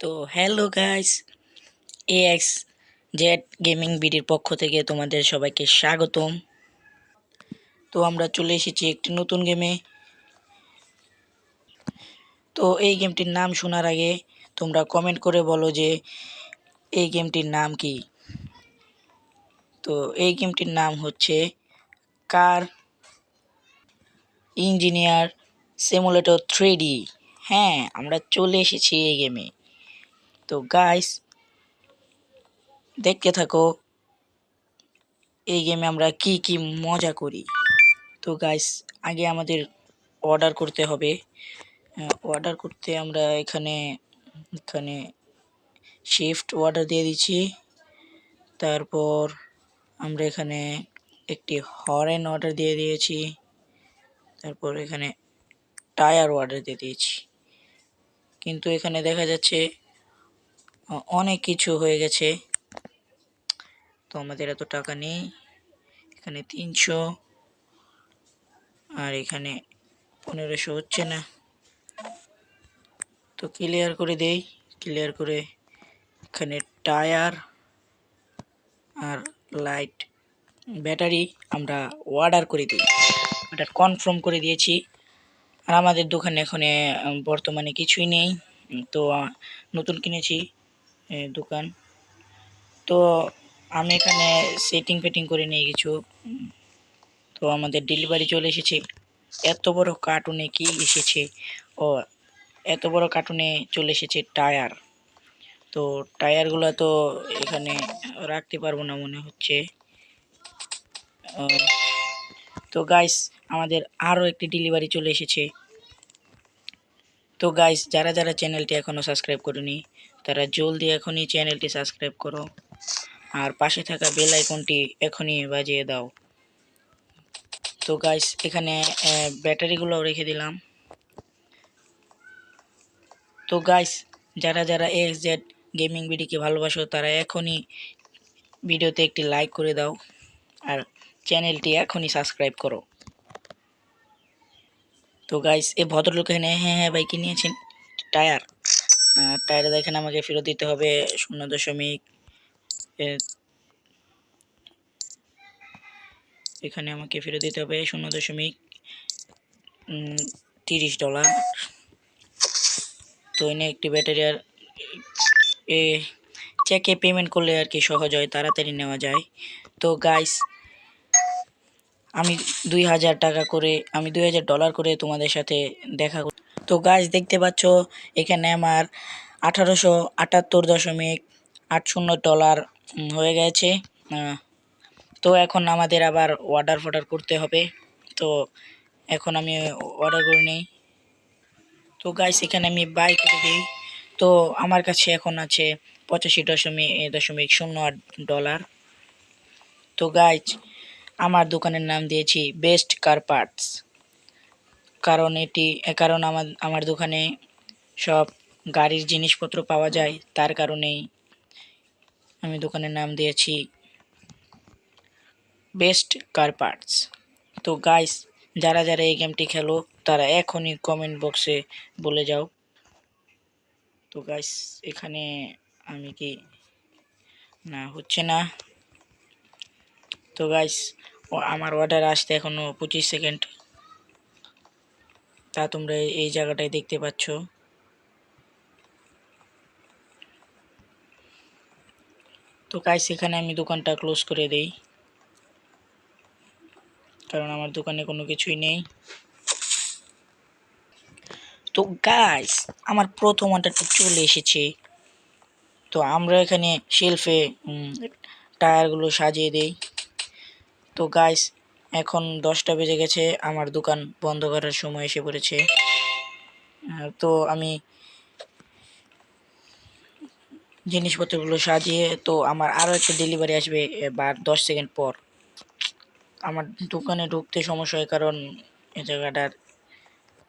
তো hello guys, এএক্স Z gaming বিডির পক্ষ থেকে তোমাদের সবাইকে স্বাগতম। তো আমরা চলে এসেছি একটি নতুন গেমে। তো এই গেমটির নাম শোনার আগে তোমরা কমেন্ট করে বলো যে এই গেমটির নাম কি। তো এই গেমটির নাম হচ্ছে কার ইঞ্জিনিয়ার সিমুলেটর 3D। হ্যাঁ, আমরা চলে এসেছি এই গেমে। তো গাইস, দেখতে থাকো এই গেমে আমরা কি কি মজা করি। তো গাইস, আগে আমাদের অর্ডার করতে হবে। অর্ডার করতে আমরা এখানে এখানে শিফট অর্ডার দিয়ে দিচ্ছি। তারপর আমরা এখানে একটি হরেন অর্ডার দিয়ে দিয়েছি। তারপর এখানে টায়ার অর্ডার দিয়ে দিয়েছি। কিন্তু এখানে দেখা যাচ্ছে অনেক কিছু হয়ে গেছে, তো আমাদের এত টাকা নেই। এখানে 300 আর এখানে 1500 হচ্ছে না। তো ক্লিয়ার করে দেই। ক্লিয়ার করে এখানে টায়ার আর লাইট ব্যাটারি আমরা অর্ডার করে দিই। অর্ডার কনফার্ম করে দিয়েছি। আর আমাদের দোকানে এখন বর্তমানে কিছুই নেই। তো নতুন কিনেছি দোকান। তো আমি এখানে সেটিং ফেটিং করে নিয়ে কিছু। তো আমাদের ডেলিভারি চলে এসেছে। এত বড় কার্টুনে কি এসেছে? ও, এত বড় কার্টুনে চলে এসেছে টায়ার। তো টায়ারগুলো তো এখানে রাখতে পারবো না মনে হচ্ছে। তো গাইস, আমাদের আরও একটি ডেলিভারি চলে এসেছে। তো গাইস, যারা যারা চ্যানেলটি এখনও সাবস্ক্রাইব করেনি তারা জলদি এখনই চ্যানেলটি সাবস্ক্রাইব করো আর পাশে থাকা বেল আইকনটি এখনই বাজিয়ে দাও। তো গাইস, এখানে ব্যাটারিগুলো রেখে দিলাম। তো গাইস, যারা যারা এক্স জেড গেমিং বিডিকে ভালোবাসো তারা এখনই ভিডিওতে একটি লাইক করে দাও আর চ্যানেলটি এখনই সাবস্ক্রাইব করো। তো গাইস, এই ভদ্রলোক এখানে হ্যাঁ হ্যাঁ ভাই কি নিয়েছেন? টায়ার। টায়ারে দেখেন আমাকে ফেরত দিতে হবে 0 এখানে আমাকে ফেরত দিতে হবে $0.30। তো এনে একটি ব্যাটারি আর চেকে পেমেন্ট করলে আর কি সহজ হয়, তাড়াতাড়ি নেওয়া যায়। তো গাইস, আমি 2000 টাকা করে $2000 করে তোমাদের সাথে দেখা করি। তো গাইস, দেখতে পাচ্ছ এখানে আমার 1878.80 ডলার হয়ে গেছে। তো এখন আমাদের আবার অর্ডার করতে হবে। তো এখন আমি অর্ডার করে নিই। তো গাইস, এখানে আমি বাই করে দিই। তো আমার কাছে এখন আছে 85.08 ডলার। তো গাইস, আমার দোকানের নাম দিয়েছি বেস্ট কার পার্টস। কারণ আমার দোকানে সব গাড়ির জিনিসপত্র পাওয়া যায়, তার কারণেই আমি দোকানের নাম দিয়েছি বেস্ট কার পার্টস। তো গাইস, যারা যারা এই গেমটি খেলো তারা এখনই কমেন্ট বক্সে বলে যাও। তো গাইস, এখানে আমি কি না হচ্ছে না। তো গাইস, আমার অর্ডার আসতে এখনো 25 সেকেন্ড, তা তোমরা এই জায়গাটায় দেখতে পাচ্ছ। তো গাইস, এখানে আমি দোকানটা ক্লোজ করে দেই, কারণ আমার দোকানে কোনো কিছুই নেই। তো গাইস, আমার প্রথম অর্ডারটা চলে এসেছে। তো আমরা এখানে শেলফে টায়ারগুলো সাজিয়ে দেই। তো গাইস, এখন 10টা বেজে গেছে, আমার দোকান বন্ধ করার সময় এসে পড়েছে। তো আমি জিনিসপত্রগুলো সাজিয়ে, তো আমার আরও একটা ডেলিভারি আসবে 10 সেকেন্ড পর। আমার দোকানে ঢুকতে সমস্যা হয় কারণ এই জায়গাটার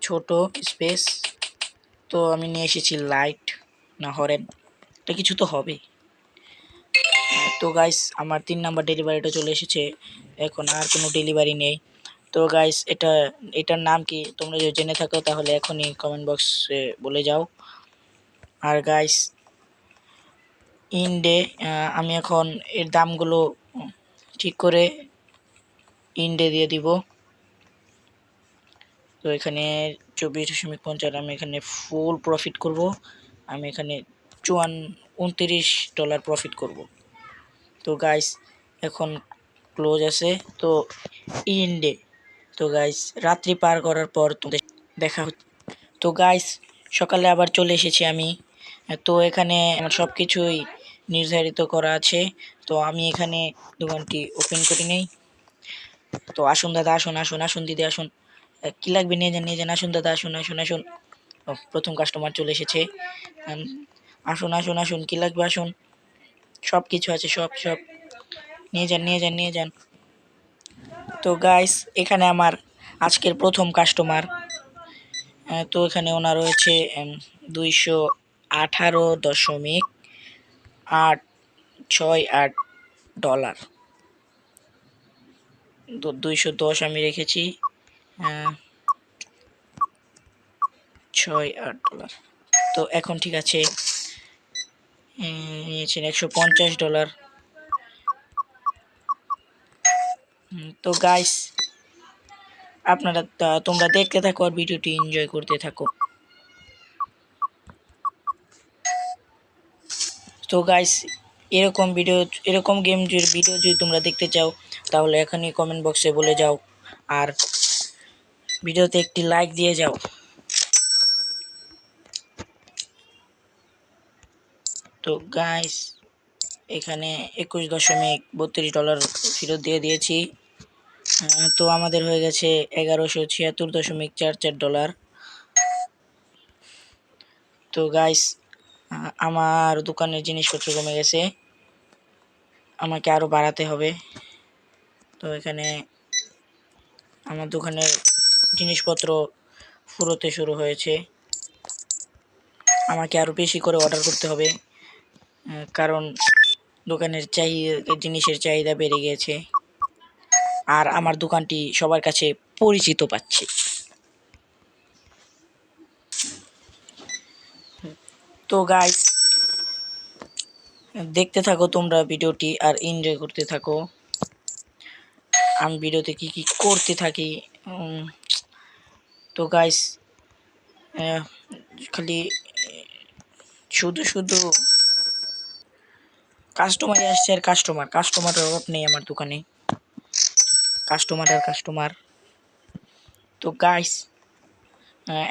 ছোট স্পেস। তো আমি নিয়ে এসেছি লাইট না হরেন, এটা কিছু তো হবে। তো গাইস, আমার 3 নাম্বার ডেলিভারিটা চলে এসেছে, এখন আর কোনো ডেলিভারি নেই। তো গাইস, এটার নাম কি তোমরা যদি জেনে থাকো তাহলে এখনই কমেন্ট বক্সে বলে যাও। আর গাইস ইন্ডে আমি এখন এর দামগুলো ঠিক করে ইন্ডে দিয়ে দিব। তো এখানে 24.50 আমি এখানে ফুল প্রফিট করব। আমি এখানে $29 প্রফিট করব। তো গাইস এখন ক্লোজ আছে, তো ইন্ডে। তো গাইস রাত্রি পার করার পর তোমাদের দেখা হচ্ছে। তো গাইস সকালে আবার চলে এসেছি আমি। তো এখানে আমার সব কিছুই নির্ধারিত করা আছে। তো আমি এখানে দোকানটি ওপেন করে নেই। তো আসুন দাদা, আসুন আসুন আসুন দিদি আসুন, কি লাগবে নিয়ে যান নিয়ে যান, আসুন দাদা আসুন আসুন আসুন। প্রথম কাস্টমার চলে এসেছে। আসুন আসুন আসুন, কি লাগবে আসুন, সব কিছু আছে, সব সব নিয়ে যান নিয়ে যান নিয়ে যান। তো গাইস এখানে আমার আজকের প্রথম কাস্টমার। তো এখানে ওনার রয়েছে 218.68 ডলার। 210 আমি রেখেছি, 68 ডলার। তো এখন ঠিক আছে, নিয়েছেন $150। তো গাইস আপনারা তোমরা দেখতে থাকো আর ভিডিওটি এনজয় করতে থাকো। তো গাইস এরকম গেম ভিডিও যদি তোমরা দেখতে চাও তাহলে এখনই কমেন্ট বক্সে বলে যাও আর ভিডিওতে একটি লাইক দিয়ে যাও। তো গাইস এখানে $21.32 ফেরত দিয়ে দিয়েছি। তো আমাদের হয়ে গেছে $1176.44। তো গাইস আমার দোকানের জিনিসপত্র কমে গেছে, আমাকে আরো বাড়াতে হবে। তো এখানে আমার দোকানের জিনিসপত্র ফুরোতে শুরু হয়েছে, আমাকে আরো বেশি করে অর্ডার করতে হবে, কারণ দোকানের জিনিসের চাহিদা বেড়ে গেছে আর আমার দোকানটি সবার কাছে পরিচিত পাচ্ছে। তো গাইস দেখতে থাকো তোমরা ভিডিওটি আর এনজয় করতে থাকো। আমি ভিডিওতে কি কি করতে থাকি। তো গাইস খালি শুধু শুধু কাস্টমারই আসছে আর কাস্টমারের অভাব নেই আমার দোকানে, কাস্টমার আর কাস্টমার। তো গাইস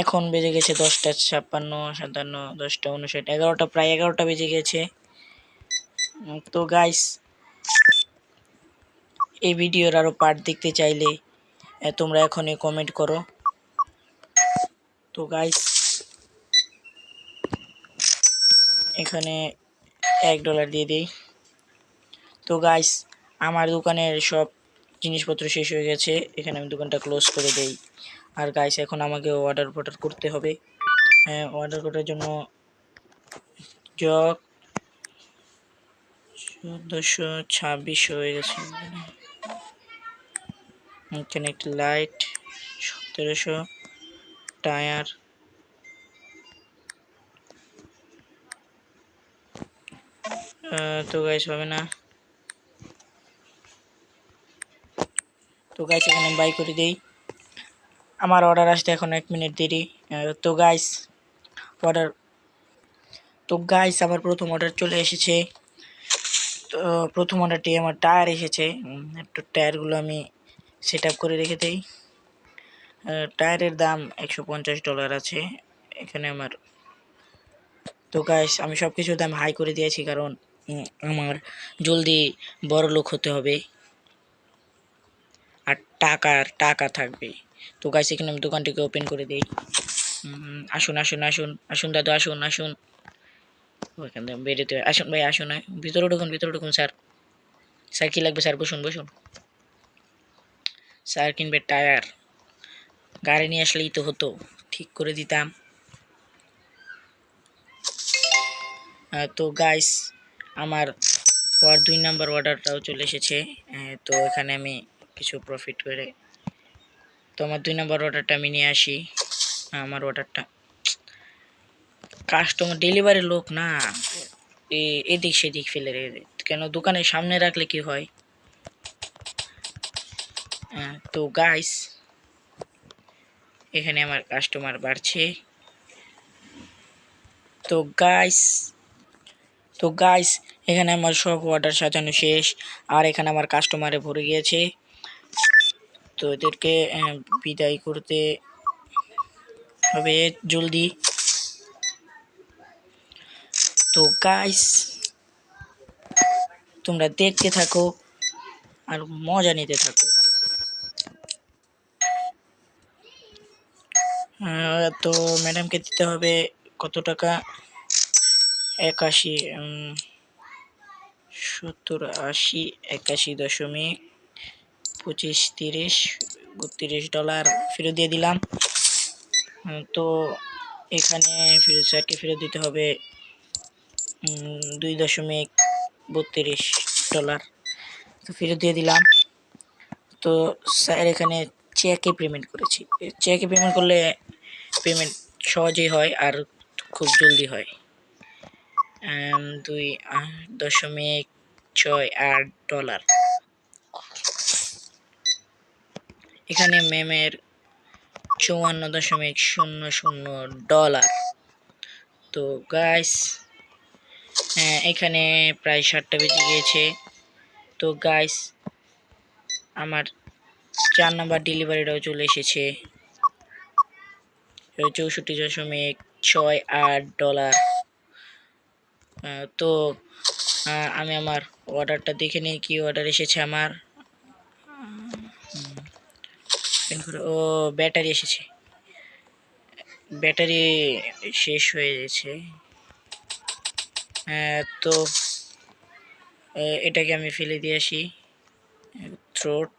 এখন বেজে গেছে 10:56, 57, 10:59, 11টা, প্রায় 11টা বেজে গেছে। তো গাইস এই ভিডিওর আরো পার্ট দেখতে চাইলে তোমরা এখনই কমেন্ট করো। তো গাইস এখানে $1 দিয়ে দিই। তো গাইস আমার দোকানের সব জিনিসপত্র শেষ হয়ে গেছে, এখানে আমি দোকানটা ক্লোজ করে দেই। আর গাইস এখন আমাকে অর্ডার করতে হবে। অর্ডার করার জন্য জগ 1426 হয়ে গেছে, এখানে একটি লাইট 1700, টায়ার তো গাইস হবে না। তো গাইস এখানে বাই করে দেই, আমার অর্ডার আসতে এখন 1 মিনিট দেরি। তো গাইস অর্ডার তো গাইস আমার প্রথম অর্ডার চলে এসেছে। তো প্রথম অর্ডারটি আমার টায়ার এসেছে, একটু টায়ারগুলো আমি সেট আপ করে রেখে দেই। টায়ারের দাম $150 আছে এখানে আমার। তো গাইস আমি সব কিছুর দাম হাই করে দিয়েছি, কারণ আমার জলদি বড় লোক হতে হবে আর টাকা থাকবে। তো গাইস এখানে আমি দোকানটিকে ওপেন করে দিই। আসুন আসুন আসুন আসুন দাদা আসুন আসুন, ওইখান থেকে বেরোতে আসুন ভাই আসুন, ভিতরে ঢুকুন স্যার, স্যার কী লাগবে স্যার, বসুন বসুন। স্যার কিনবে টায়ার, গাড়ি নিয়ে আসলেই তো হতো, ঠিক করে দিতাম। তো গাইস আমার 2 নাম্বার অর্ডারটাও চলে এসেছে। তো এখানে আমি কিছু প্রফিট করে, তো আমার 2 নাম্বার অর্ডারটা আমি নিয়ে আসি। আমার অর্ডারটা কাস্টমার ডেলিভারি লোক না, এদিক সেদিক ফেলে রেখে কেন, দোকানের সামনে রাখলে কি হয়। তো গাইস এখানে আমার কাস্টমার বাড়ছে। তো গাইস এখানে আমার সব অর্ডার সাজানো শেষ, আর এখানে আমার কাস্টমারে ভরে গিয়েছে। তো এদেরকে বিদায় করতে হবে জলদি। তো গাইস তোমরা দেখতে থাকো আর মজা নিতে থাকো। তো ম্যাডামকে দিতে হবে কত টাকা, 81 70 80 81.25 30 $32 ফেরত দিয়ে দিলাম। তো এখানে স্যারকে ফেরত দিতে হবে $2.32। তো ফেরত দিয়ে দিলাম। তো স্যার এখানে চেকে পেমেন্ট করেছি, চেকে পেমেন্ট করলে পেমেন্ট সহজেই হয় আর খুব জলদি হয়। $2.68। এখানে ম্যামের $54.00। তো গাইস এখানে প্রায় 7টা বেজে গিয়েছে। তো গাইস আমার 4 নাম্বার ডেলিভারিটাও চলে এসেছে, $64.68। তো আমি আমার অর্ডারটা দেখে নিই কি অর্ডার এসেছে আমার। ও ব্যাটারি এসেছে, ব্যাটারি শেষ হয়ে গেছে। তো এটাকে আমি ফেলে দিয়ে আসি থ্রোট।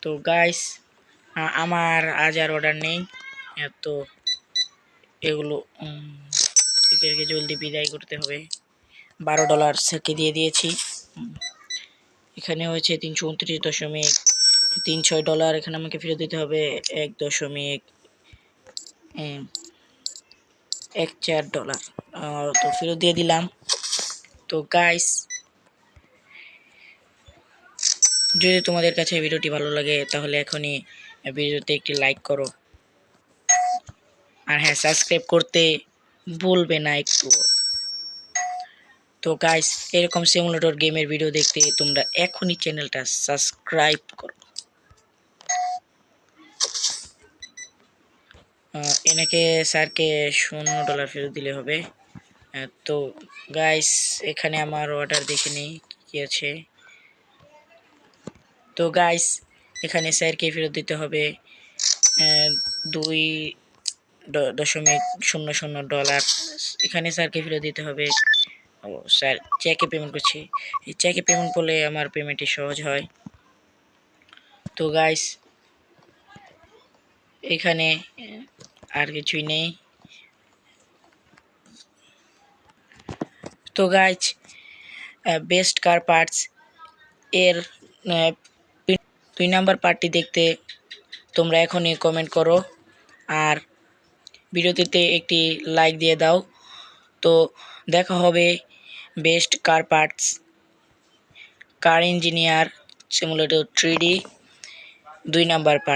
তো গাইস আমার আজ আর অর্ডার নেই। তো এগুলো এদেরকে জলদি বিদায় করতে হবে। $12 স্যারকে দিয়ে দিয়েছি। এখানে হয়েছে $329.36। এখানে আমাকে ফেরত দিতে হবে $1.14। তো ফেরত দিয়ে দিলাম। তো গাইস যদি তোমাদের কাছে ভিডিওটি ভালো লাগে তাহলে এখনই ভিডিওতে একটি লাইক করো, আর হ্যাঁ সাবস্ক্রাইব করতে ভুলবে না একটু। তো গাইস এরকম সিমুলেটর গেমের ভিডিও দেখতে তোমরা এখনই চ্যানেলটা সাবস্ক্রাইব করো। এনেকে স্যারকে $0 ফেরত দিলে হবে। তো গাইস এখানে আমার অর্ডার দেখে নিই কি আছে। তো গাইস এখানে স্যারকে ফেরত দিতে হবে $2.00। এখানে স্যারকে ফেরত দিতে হবে, ও স্যার চেকে পেমেন্ট করছি, এই চেকে পেমেন্ট করলে আমার পেমেন্টটি সহজ হয়। তো গাইস এখানে আর কিছুই নেই। তো গাইস বেস্ট কার পার্টস এর 2 নাম্বার পার্টটি দেখতে তোমরা এখনই কমেন্ট করো আর ভিডিওটিতে একটি লাইক দিয়ে দাও। তো দেখা হবে best car parts car engineer simulator 3D 2 number part.